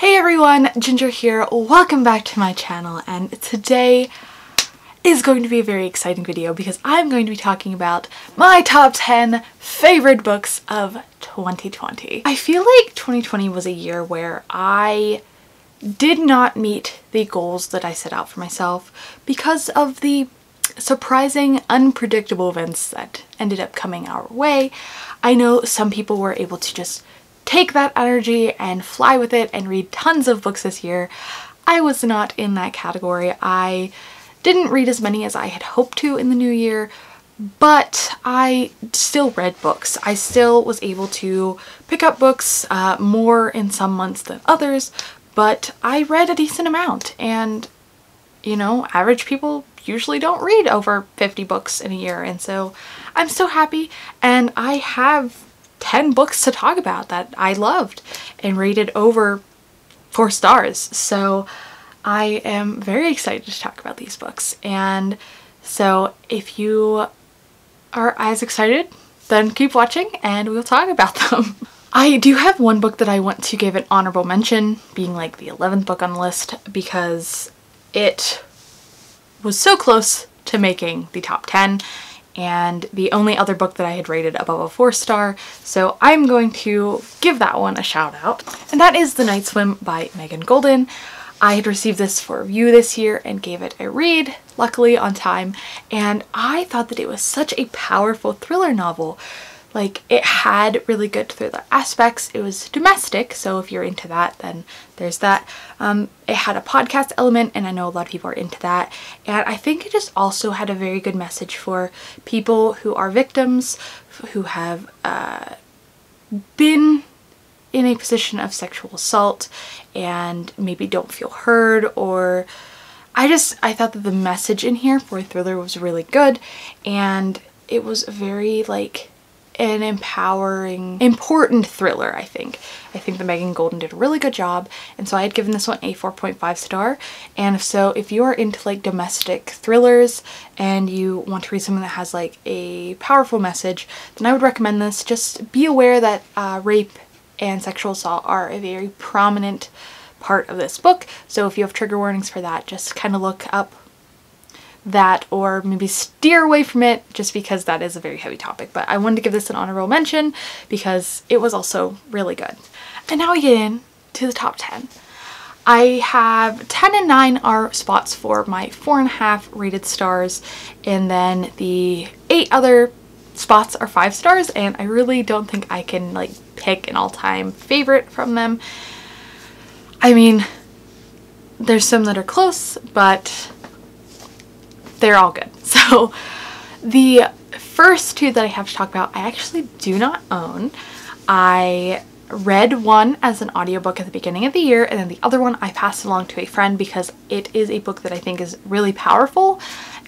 Hey everyone, Ginger here. Welcome back to my channel, and today is going to be a very exciting video because I'm going to be talking about my top 10 favorite books of 2020. I feel like 2020 was a year where I did not meet the goals that I set out for myself because of the surprising, unpredictable events that ended up coming our way. I know some people were able to just take that energy and fly with it and read tons of books this year. I was not in that category. I didn't read as many as I had hoped to in the new year, but I still read books. I still was able to pick up books more in some months than others, but I read a decent amount, and you know, average people usually don't read over 50 books in a year, and so I'm so happy. And I have 10 books to talk about that I loved and rated over 4 stars. So I am very excited to talk about these books. And so if you are as excited, then keep watching and we'll talk about them. I do have one book that I want to give an honorable mention, being like the 11th book on the list, because it was so close to making the top 10. And the only other book that I had rated above a 4-star, so I'm going to give that one a shout out. And that is The Night Swim by Megan Goldin. I had received this for review this year and gave it a read, luckily on time, and I thought that it was such a powerful thriller novel. Like, it had really good thriller aspects. It was domestic, so if you're into that, then there's that. It had a podcast element, and I know a lot of people are into that. And I think it just also had a very good message for people who are victims, who have been in a position of sexual assault and maybe don't feel heard, or I thought that the message in here for a thriller was really good, and it was very like an empowering, important thriller, I think. I think that Megan Goldin did a really good job, and so I had given this one a 4.5 star. And so if you are into like domestic thrillers and you want to read something that has like a powerful message, then I would recommend this. Just be aware that rape and sexual assault are a very prominent part of this book, so if you have trigger warnings for that, just kind of look up that or maybe steer away from it, just because that is a very heavy topic. But I wanted to give this an honorable mention because it was also really good. And now we get into the top 10. I have 10 and 9 are spots for my 4.5 rated stars, and then the 8 other spots are 5 stars, and I really don't think I can like pick an all-time favorite from them. I mean, there's some that are close, but they're all good. So the first 2 that I have to talk about, I actually do not own. I read one as an audiobook at the beginning of the year, and then the other one I passed along to a friend because it is a book that I think is really powerful,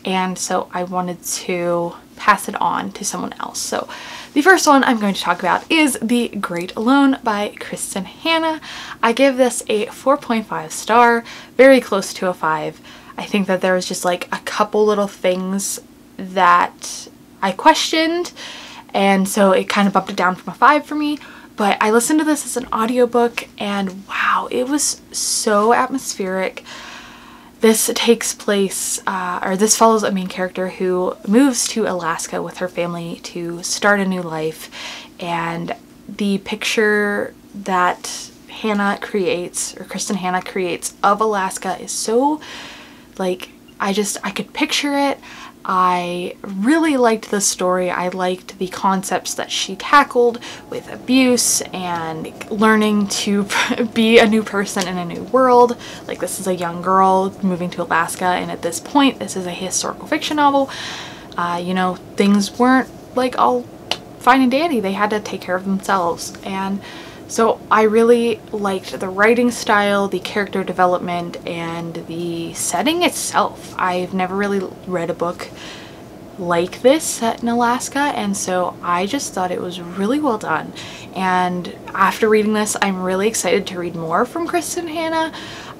and so I wanted to pass it on to someone else. So the first one I'm going to talk about is The Great Alone by Kristin Hannah. I give this a 4.5 star, very close to a 5. I think that there was just like a couple little things that I questioned, and so it kind of bumped it down from a 5 for me. But I listened to this as an audiobook, and wow, it was so atmospheric. This takes place, or this follows a main character who moves to Alaska with her family to start a new life, and the picture that Hannah creates, or Kristin Hannah creates, of Alaska is so like, I could picture it. I really liked the story. I liked the concepts that she tackled with abuse and learning to be a new person in a new world. Like, this is a young girl moving to Alaska, and at this point this is a historical fiction novel. You know, things weren't like all fine and dandy. They had to take care of themselves, and so I really liked the writing style, the character development, and the setting itself. I've never really read a book like this set in Alaska, and so I just thought it was really well done. And after reading this, I'm really excited to read more from Kristin Hannah.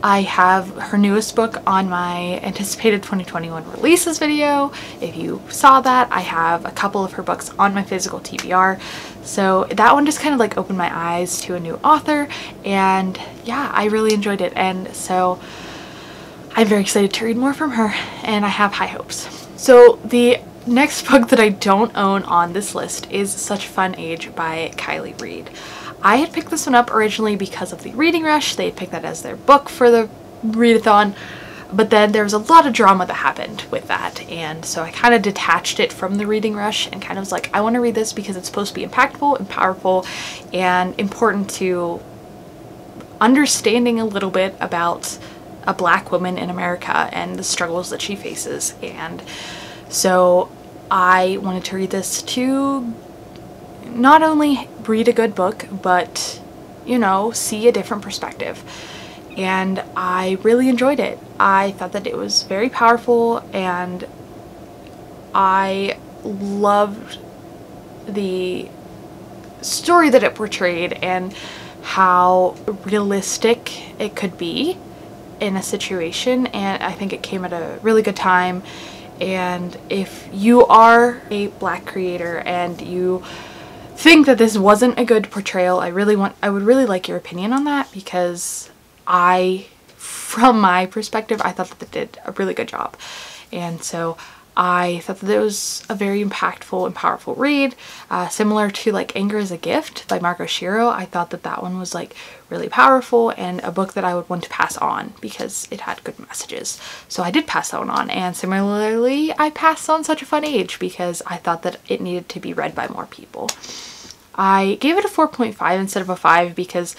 I have her newest book on my anticipated 2021 releases video. If you saw that, I have a couple of her books on my physical TBR. So that one just kind of like opened my eyes to a new author, and yeah, I really enjoyed it. And so I'm very excited to read more from her, and I have high hopes. So the next book that I don't own on this list is Such a Fun Age by Kiley Reid. I had picked this one up originally because of the Reading Rush. They had picked that as their book for the readathon, but then there was a lot of drama that happened with that, and so I kind of detached it from the Reading Rush and kind of was like, I want to read this because it's supposed to be impactful and powerful and important to understanding a little bit about a Black woman in America and the struggles that she faces. And so I wanted to read this to not only read a good book, but, you know, see a different perspective. And I really enjoyed it. I thought that it was very powerful, and I loved the story that it portrayed and how realistic it could be in a situation. And I think it came at a really good time. And if you are a Black creator and you think that this wasn't a good portrayal, I would really like your opinion on that, because from my perspective, I thought that they did a really good job. And so I thought that it was a very impactful and powerful read, similar to like Anger is a Gift by Marco Shiro. I thought that that one was like really powerful and a book that I would want to pass on because it had good messages. So I did pass that one on, and similarly I passed on Such a Fun Age because I thought that it needed to be read by more people. I gave it a 4.5 instead of a 5 because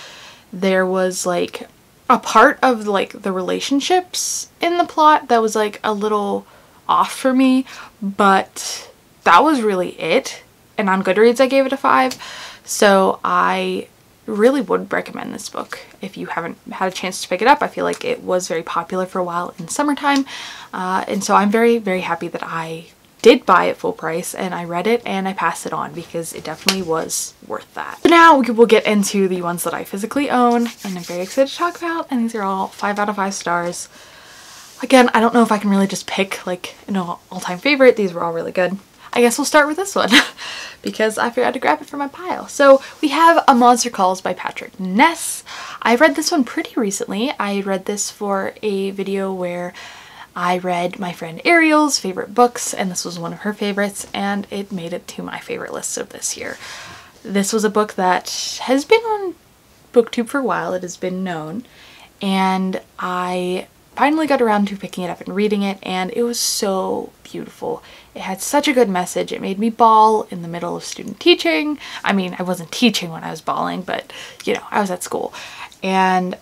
there was like a part of like the relationships in the plot that was like a little off for me, but that was really it. And on Goodreads I gave it a 5. So I really would recommend this book if you haven't had a chance to pick it up. I feel like it was very popular for a while in summertime, and so I'm very, very happy that I did buy it full price and I read it and I passed it on because it definitely was worth that. So now we will get into the ones that I physically own and I'm very excited to talk about, and these are all 5 out of 5 stars. Again, I don't know if I can really just pick like an all-time favorite. These were all really good. I guess we'll start with this one because I forgot to grab it from my pile. So we have A Monster Calls by Patrick Ness. I read this one pretty recently. I read this for a video where I read my friend Ariel's favorite books, and this was one of her favorites, and it made it to my favorite list of this year. This was a book that has been on BookTube for a while. It has been known, and I finally got around to picking it up and reading it, and it was so beautiful. It had such a good message. It made me bawl in the middle of student teaching. I mean, I wasn't teaching when I was bawling, but you know, I was at school. And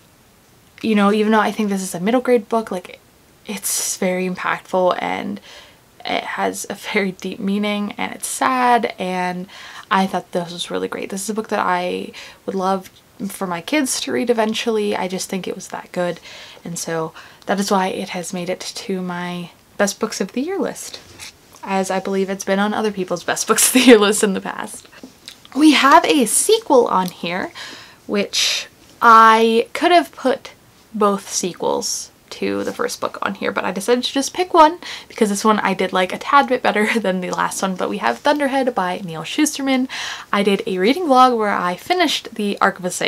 you know, even though I think this is a middle grade book, like it's very impactful and it has a very deep meaning and it's sad, and I thought this was really great. This is a book that I would love for my kids to read eventually. I just think it was that good, and so that is why it has made it to my best books of the year list, as I believe it's been on other people's best books of the year list in the past. We have a sequel on here, which I could have put both sequels to the first book on here, but I decided to just pick one because this one I did like a tad bit better than the last one. But we have Thunderhead by Neal Shusterman. I did a reading vlog where I finished the Archivist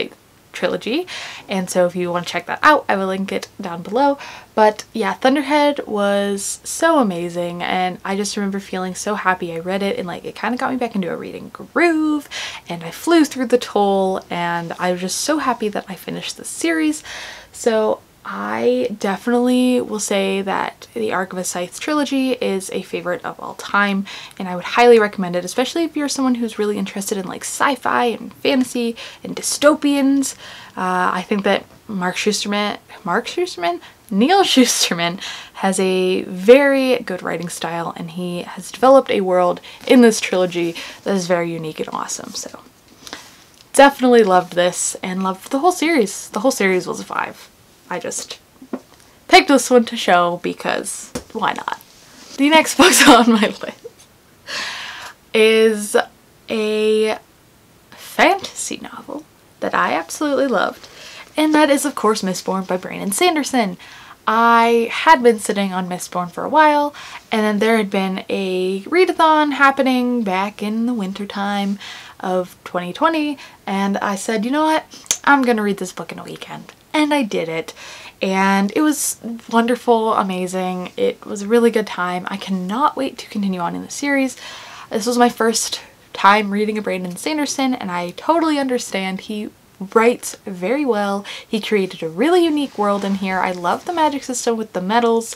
trilogy, and so if you want to check that out, I will link it down below. But yeah, Thunderhead was so amazing, and I just remember feeling so happy I read it, and like it kind of got me back into a reading groove, and I flew through the toll, and I was just so happy that I finished the series. So I definitely will say that the Archivist Scythes trilogy is a favorite of all time, and I would highly recommend it, especially if you're someone who's really interested in like sci-fi and fantasy and dystopians. I think that Neal Shusterman has a very good writing style, and he has developed a world in this trilogy that is very unique and awesome. So definitely loved this and loved the whole series. The whole series was a 5. I just picked this one to show because why not? The next book's on my list is a fantasy novel that I absolutely loved, and that is of course Mistborn by Brandon Sanderson. I had been sitting on Mistborn for a while, and then there had been a readathon happening back in the winter time of 2020, and I said, you know what, I'm gonna read this book in a weekend. And I did it, and it was wonderful, amazing. It was a really good time. I cannot wait to continue on in the series. This was my first time reading a Brandon Sanderson, and I totally understand. He writes very well. He created a really unique world in here. I love the magic system with the metals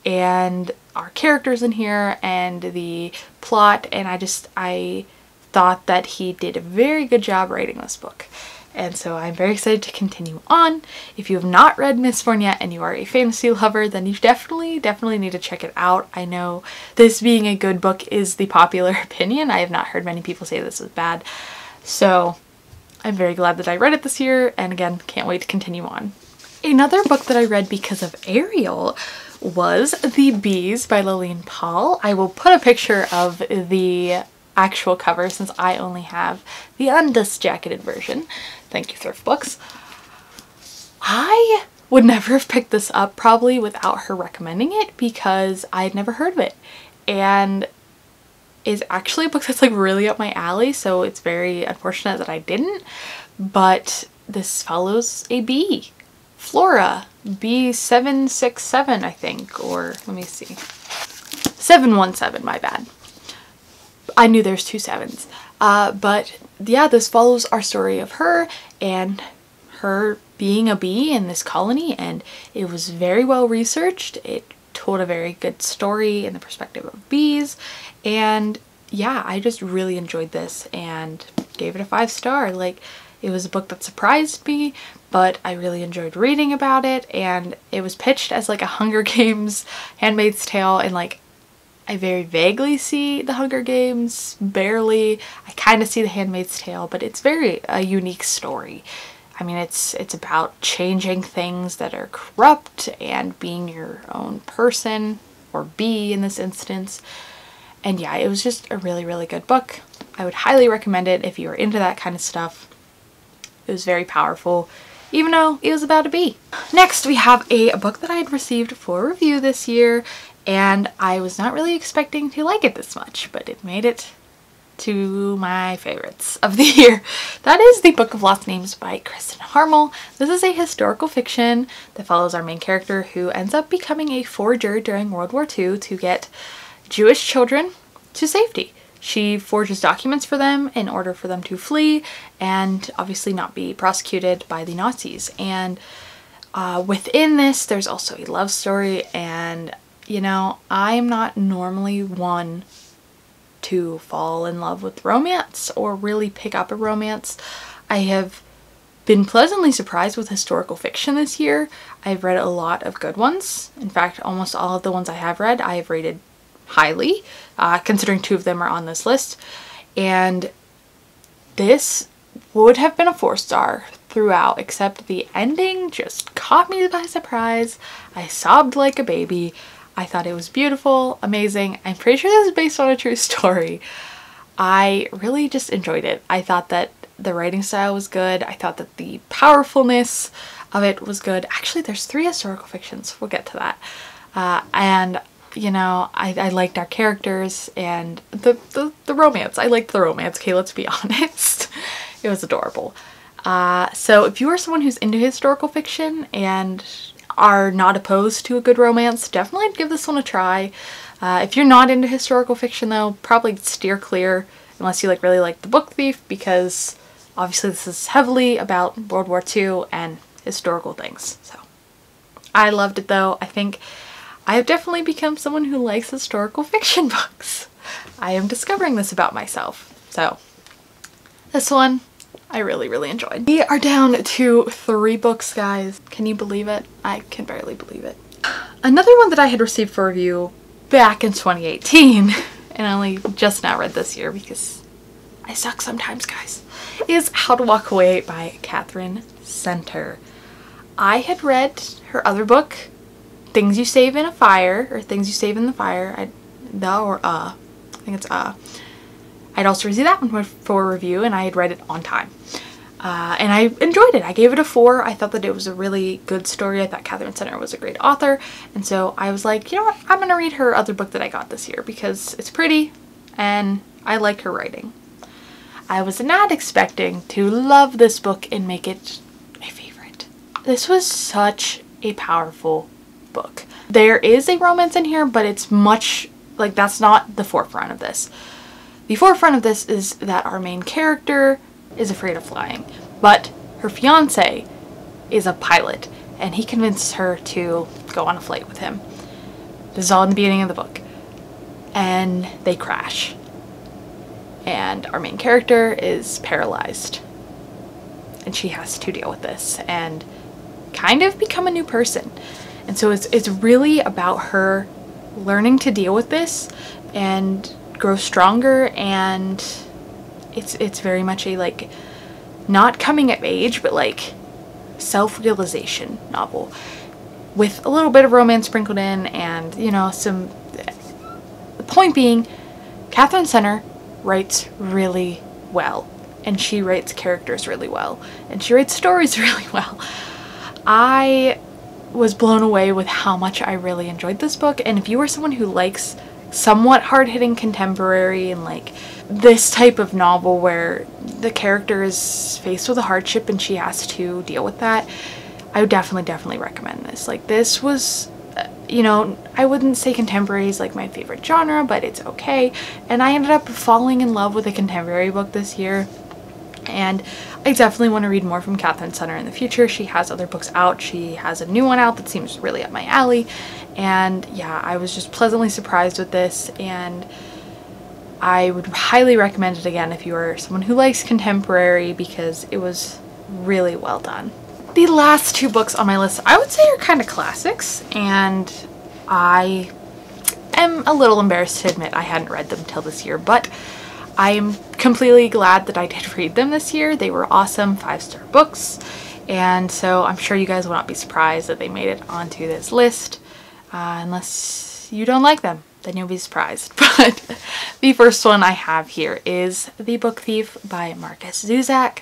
and our characters in here and the plot, and I thought that he did a very good job writing this book. And so I'm very excited to continue on. If you have not read Mistborn yet and you are a fantasy lover, then you definitely need to check it out. I know this being a good book is the popular opinion. I have not heard many people say this is bad. So I'm very glad that I read it this year, and again, can't wait to continue on. Another book that I read because of Ariel was The Bees by Lillian Paul. I will put a picture of the actual cover since I only have the undust-jacketed version. Thank you, Thrift Books. I would never have picked this up probably without her recommending it because I had never heard of it, and it's actually a book that's like really up my alley, so it's very unfortunate that I didn't. But this follows a bee, Flora, B767 I think, or let me see, 717, my bad. I knew there's two sevens. But yeah, this follows our story of her and her being a bee in this colony, and it was very well researched. It told a very good story in the perspective of bees, and yeah, I just really enjoyed this and gave it a 5-star. Like, it was a book that surprised me, but I really enjoyed reading about it, and it was pitched as like a Hunger Games, Handmaid's Tale, and like I very vaguely see the Hunger Games, barely. I kind of see the Handmaid's Tale, but it's very a unique story. I mean, it's about changing things that are corrupt and being your own person, or bee in this instance. And yeah, it was just a really good book. I would highly recommend it if you are into that kind of stuff. It was very powerful, even though it was about a bee. Next, we have a book that I had received for review this year, and I was not really expecting to like it this much, but it made it to my favorites of the year. That is The Book of Lost Names by Kristen Harmel. This is a historical fiction that follows our main character, who ends up becoming a forger during World War II to get Jewish children to safety. She forges documents for them in order for them to flee and obviously not be prosecuted by the Nazis. And within this, there's also a love story, and you know, I'm not normally one to fall in love with romance or really pick up a romance. I have been pleasantly surprised with historical fiction this year. I've read a lot of good ones. In fact, almost all of the ones I have read, I have rated highly, considering 2 of them are on this list. And this would have been a 4-star throughout, except the ending just caught me by surprise. I sobbed like a baby. I thought it was beautiful, amazing. I'm pretty sure this is based on a true story. I really just enjoyed it. I thought that the writing style was good. I thought that the powerfulness of it was good. Actually, there's 3 historical fictions. We'll get to that. And you know, I liked our characters and the romance. I liked the romance, okay, let's be honest. It was adorable. So if you are someone who's into historical fiction and are not opposed to a good romance, definitely give this one a try. If you're not into historical fiction though, probably steer clear unless you really like The Book Thief, because obviously this is heavily about World War II and historical things. So I loved it though. I think I have definitely become someone who likes historical fiction books. I am discovering this about myself. So this one I really enjoyed. We are down to 3 books, guys. Can you believe it? I can barely believe it. Another one that I had received for review back in 2018 and I only just now read this year because I suck sometimes, guys, is How to Walk Away by Catherine Center. I had read her other book, Things You Save in a Fire, or Things You Save in the Fire. think it's I'd also received that one for review, and I had read it on time. And I enjoyed it. I gave it a 4. I thought that it was a really good story. I thought Katherine Center was a great author. And so I was like, you know what? I'm going to read her other book that I got this year because it's pretty and I like her writing. I was not expecting to love this book and make it my favorite. This was such a powerful book. There is a romance in here, but it's much like that's not the forefront of this. The forefront of this is that our main character is afraid of flying, but her fiance is a pilot and he convinces her to go on a flight with him. This is all in the beginning of the book. And they crash. And our main character is paralyzed. And she has to deal with this and kind of become a new person. And so it's really about her learning to deal with this and grow stronger, and it's very much a like not coming of age but like self-realization novel with a little bit of romance sprinkled in, and you know, some, the point being Katherine Center writes really well, and she writes characters really well, and she writes stories really well. I was blown away with how much I really enjoyed this book, and if you are someone who likes somewhat hard-hitting contemporary and like this type of novel where the character is faced with a hardship and she has to deal with that, I would definitely recommend this. Like, this was, you know, I wouldn't say contemporary is like my favorite genre, but it's okay. And I ended up falling in love with a contemporary book this year. And I definitely want to read more from Katherine Center in the future. She has other books out. She has a new one out that seems really up my alley. And yeah, I was just pleasantly surprised with this, and I would highly recommend it again if you are someone who likes contemporary, because it was really well done. The last 2 books on my list I would say are kind of classics, and I am a little embarrassed to admit I hadn't read them till this year, but I am completely glad that I did read them this year. They were awesome 5-star books, and so I'm sure you guys will not be surprised that they made it onto this list, unless you don't like them. Then you'll be surprised. But the first one I have here is The Book Thief by Markus Zusak.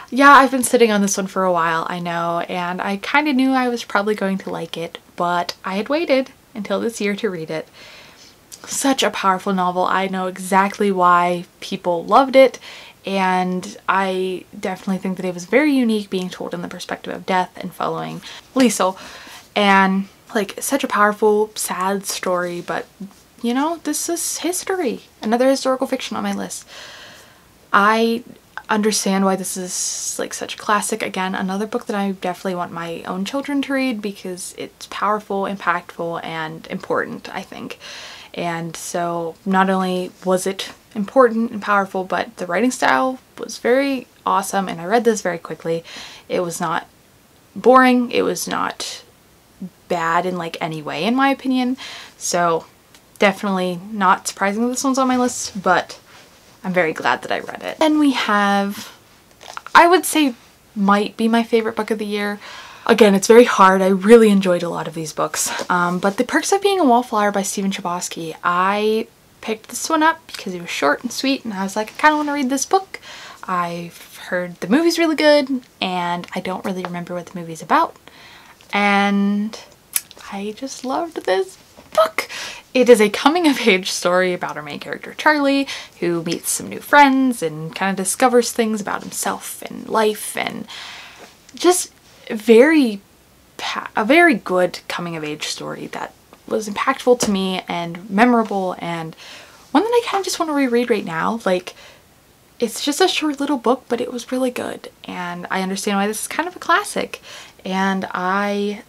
Yeah, I've been sitting on this one for a while, I know, and I kind of knew I was probably going to like it, but I had waited until this year to read it. Such a powerful novel. I know exactly why people loved it, and I definitely think that it was very unique, being told in the perspective of death and following Liesel, and like such a powerful, sad story. But you know, this is history. Another historical fiction on my list. I understand why this is like such a classic. Again, another book that I definitely want my own children to read because it's powerful, impactful, and important, I think. And so not only was it important and powerful, but the writing style was very awesome, and I read this very quickly. It was not boring. It was not bad in like any way, in my opinion. So definitely not surprising that this one's on my list, but I'm very glad that I read it. Then we have, I would say might be my favorite book of the year. Again, it's very hard. I really enjoyed a lot of these books. But The Perks of Being a Wallflower by Stephen Chbosky. I picked this one up because it was short and sweet, and I was like, I kind of want to read this book. I've heard the movie's really good, and I don't really remember what the movie's about. And I just loved this book. It is a coming-of-age story about our main character, Charlie, who meets some new friends and kind of discovers things about himself and life, and just a very good coming-of-age story that was impactful to me and memorable, and one that I kind of just want to reread right now. Like, it's just a short little book, but it was really good, and I understand why this is kind of a classic, and I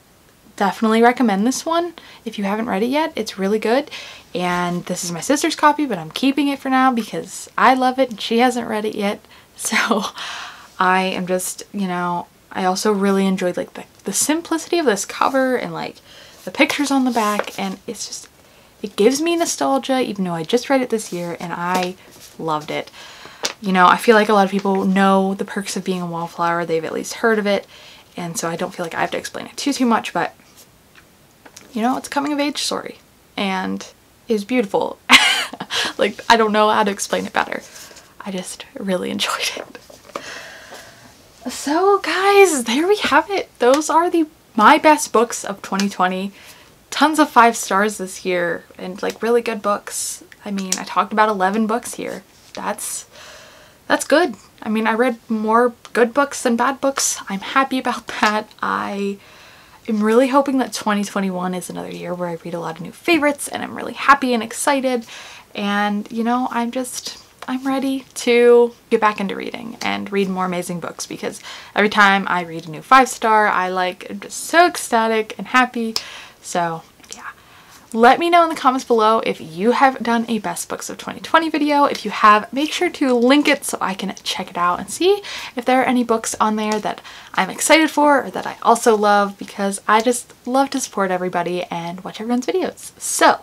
definitely recommend this one if you haven't read it yet. It's really good, and this is my sister's copy, but I'm keeping it for now because I love it and she hasn't read it yet. So I am just, you know, I also really enjoyed like the simplicity of this cover and like the pictures on the back, and it's just, it gives me nostalgia even though I just read it this year, and I loved it. You know, I feel like a lot of people know The Perks of Being a Wallflower. They've at least heard of it, and so I don't feel like I have to explain it too much, but you know, it's a coming of age story and is beautiful. Like, I don't know how to explain it better. I just really enjoyed it. So guys, there we have it. Those are my best books of 2020. Tons of 5 stars this year and like really good books. I mean, I talked about 11 books here. That's good. I mean, I read more good books than bad books. I'm happy about that. I am really hoping that 2021 is another year where I read a lot of new favorites, and I'm really happy and excited. And you know, I'm ready to get back into reading and read more amazing books, because every time I read a new 5-star, I'm just so ecstatic and happy. So yeah, let me know in the comments below if you have done a best books of 2020 video. If you have, make sure to link it so I can check it out and see if there are any books on there that I'm excited for or that I also love, because I just love to support everybody and watch everyone's videos. So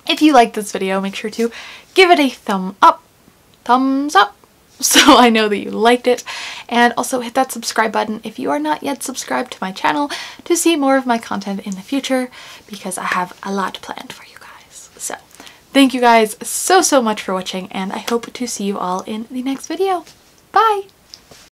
if you like this video, make sure to give it a thumbs up, so I know that you liked it, and also hit that subscribe button if you are not yet subscribed to my channel to see more of my content in the future, because I have a lot planned for you guys. So thank you guys so much for watching, and I hope to see you all in the next video. Bye!